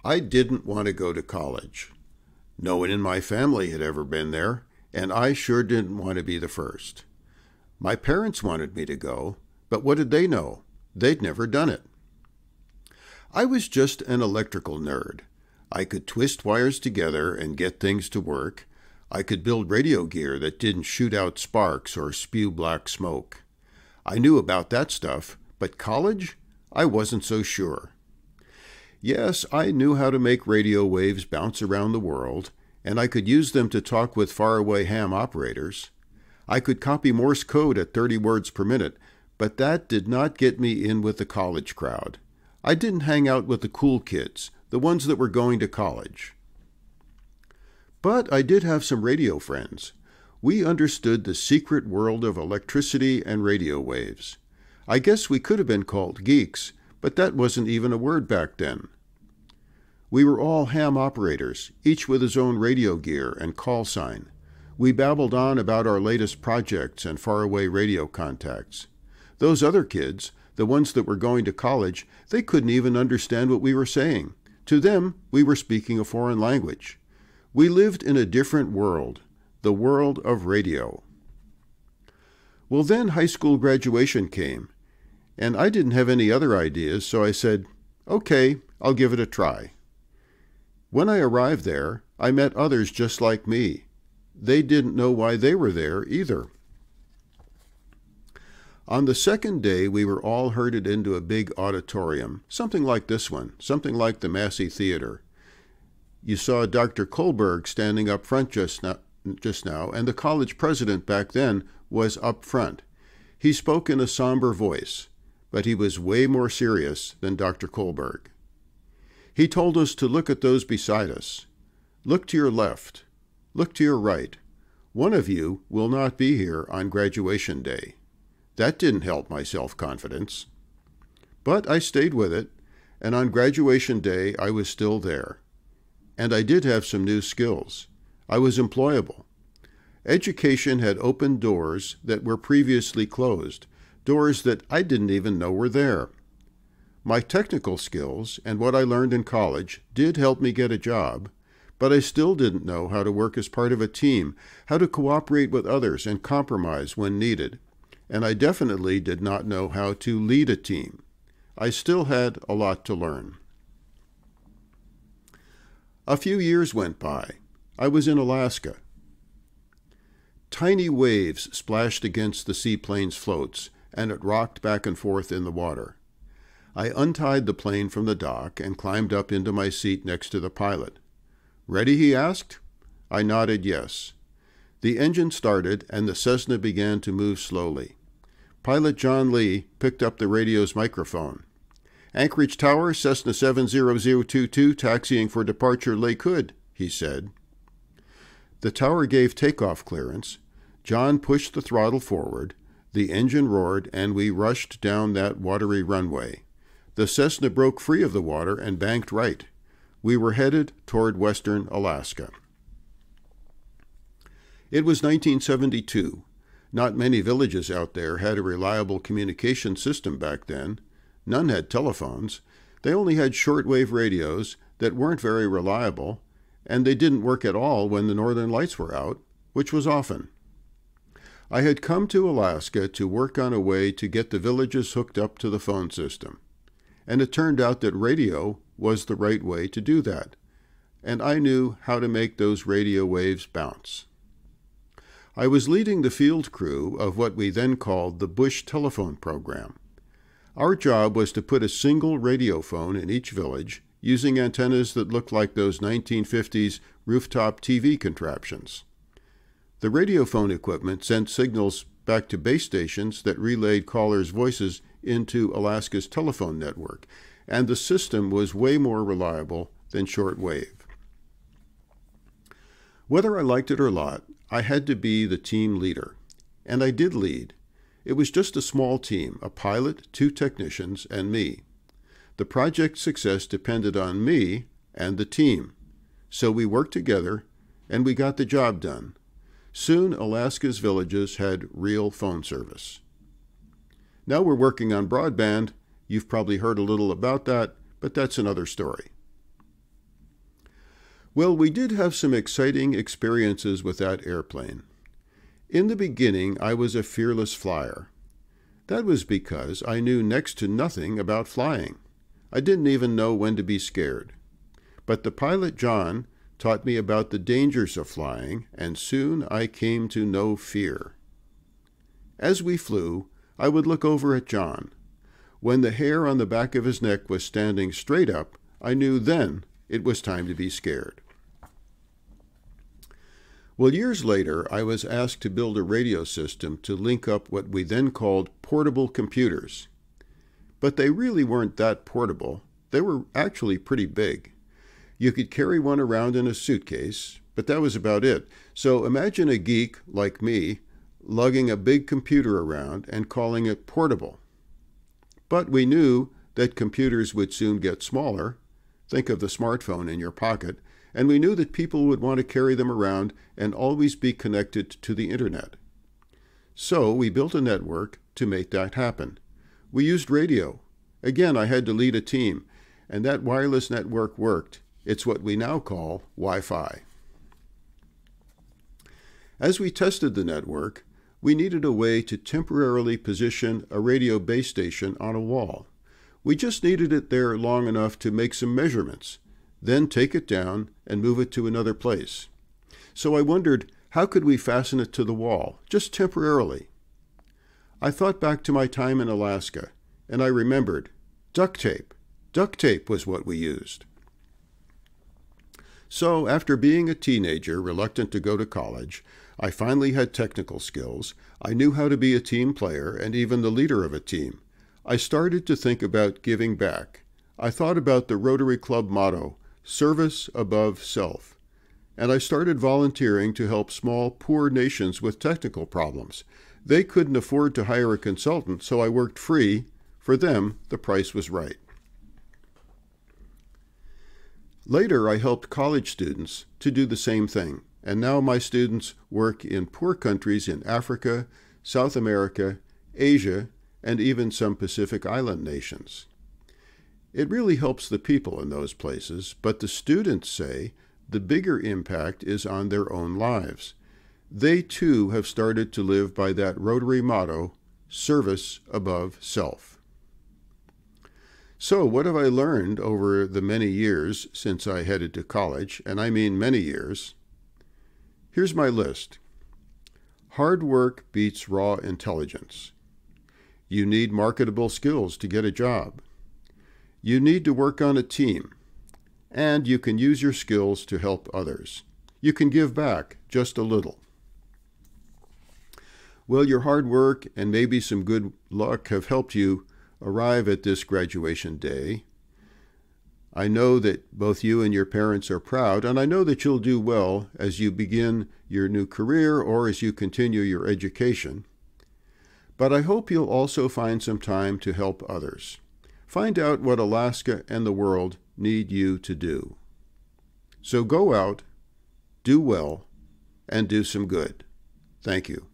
I didn't want to go to college. No one in my family had ever been there, and I sure didn't want to be the first. My parents wanted me to go, but what did they know? They'd never done it. I was just an electrical nerd. I could twist wires together and get things to work. I could build radio gear that didn't shoot out sparks or spew black smoke. I knew about that stuff, but college? I wasn't so sure. Yes, I knew how to make radio waves bounce around the world, and I could use them to talk with faraway ham operators. I could copy Morse code at 30 words per minute, but that did not get me in with the college crowd. I didn't hang out with the cool kids, the ones that were going to college. But I did have some radio friends. We understood the secret world of electricity and radio waves. I guess we could have been called geeks, but that wasn't even a word back then. We were all ham operators, each with his own radio gear and call sign. We babbled on about our latest projects and faraway radio contacts. Those other kids, the ones that were going to college, they couldn't even understand what we were saying. To them, we were speaking a foreign language. We lived in a different world, the world of radio. Well, then high school graduation came, and I didn't have any other ideas, so I said, okay, I'll give it a try. When I arrived there, I met others just like me. They didn't know why they were there either. On the second day, we were all herded into a big auditorium, something like this one, something like the Massey Theater. You saw Dr. Kohlberg standing up front just now, and the college president back then was up front. He spoke in a somber voice, but he was way more serious than Dr. Kohlberg. He told us to look at those beside us. Look to your left. Look to your right. One of you will not be here on graduation day. That didn't help my self-confidence. But I stayed with it, and on graduation day I was still there. And I did have some new skills. I was employable. Education had opened doors that were previously closed, doors that I didn't even know were there. My technical skills and what I learned in college did help me get a job, but I still didn't know how to work as part of a team, how to cooperate with others and compromise when needed, and I definitely did not know how to lead a team. I still had a lot to learn. A few years went by. I was in Alaska. Tiny waves splashed against the seaplane's floats, and it rocked back and forth in the water. I untied the plane from the dock and climbed up into my seat next to the pilot. Ready, he asked. I nodded yes. The engine started, and the Cessna began to move slowly. Pilot John Lee picked up the radio's microphone. Anchorage Tower, Cessna 70022, taxiing for departure Lake Hood, he said. The tower gave takeoff clearance. John pushed the throttle forward. The engine roared, and we rushed down that watery runway. The Cessna broke free of the water and banked right. We were headed toward western Alaska. It was 1972. Not many villages out there had a reliable communication system back then. None had telephones. They only had shortwave radios that weren't very reliable, and they didn't work at all when the northern lights were out, which was often. I had come to Alaska to work on a way to get the villages hooked up to the phone system, and it turned out that radio was the right way to do that, and I knew how to make those radio waves bounce. I was leading the field crew of what we then called the Bush Telephone Program. Our job was to put a single radio phone in each village using antennas that looked like those 1950s rooftop TV contraptions. The radiophone equipment sent signals back to base stations that relayed callers' voices into Alaska's telephone network, and the system was way more reliable than shortwave. Whether I liked it or not, I had to be the team leader, and I did lead. It was just a small team, a pilot, 2 technicians, and me. The project's success depended on me and the team, so we worked together, and we got the job done. Soon, Alaska's villages had real phone service. Now we're working on broadband. You've probably heard a little about that, but that's another story. Well, we did have some exciting experiences with that airplane. In the beginning, I was a fearless flyer. That was because I knew next to nothing about flying. I didn't even know when to be scared. But the pilot, John, taught me about the dangers of flying, and soon I came to know fear. As we flew, I would look over at John. When the hair on the back of his neck was standing straight up, I knew then it was time to be scared. Well, years later, I was asked to build a radio system to link up what we then called portable computers. But they really weren't that portable. They were actually pretty big. You could carry one around in a suitcase, but that was about it. So imagine a geek like me lugging a big computer around and calling it portable. But we knew that computers would soon get smaller. Think of the smartphone in your pocket. And we knew that people would want to carry them around and always be connected to the internet. So we built a network to make that happen. We used radio. Again, I had to lead a team, and that wireless network worked. It's what we now call Wi-Fi. As we tested the network, we needed a way to temporarily position a radio base station on a wall. We just needed it there long enough to make some measurements, then take it down and move it to another place. So I wondered, how could we fasten it to the wall, just temporarily? I thought back to my time in Alaska, and I remembered duct tape. Duct tape was what we used. So after being a teenager, reluctant to go to college, I finally had technical skills. I knew how to be a team player and even the leader of a team. I started to think about giving back. I thought about the Rotary Club motto, service above self. And I started volunteering to help small, poor nations with technical problems. They couldn't afford to hire a consultant, so I worked free. For them, the price was right. Later, I helped college students to do the same thing, and now my students work in poor countries in Africa, South America, Asia, and even some Pacific Island nations. It really helps the people in those places, but the students say the bigger impact is on their own lives. They too have started to live by that Rotary motto, service above self. So what have I learned over the many years since I headed to college, and I mean many years? Here's my list. Hard work beats raw intelligence. You need marketable skills to get a job. You need to work on a team, and you can use your skills to help others. You can give back just a little. Well, your hard work and maybe some good luck have helped you arrive at this graduation day. I know that both you and your parents are proud, and I know that you'll do well as you begin your new career or as you continue your education. But I hope you'll also find some time to help others. Find out what Alaska and the world need you to do. So go out, do well, and do some good. Thank you.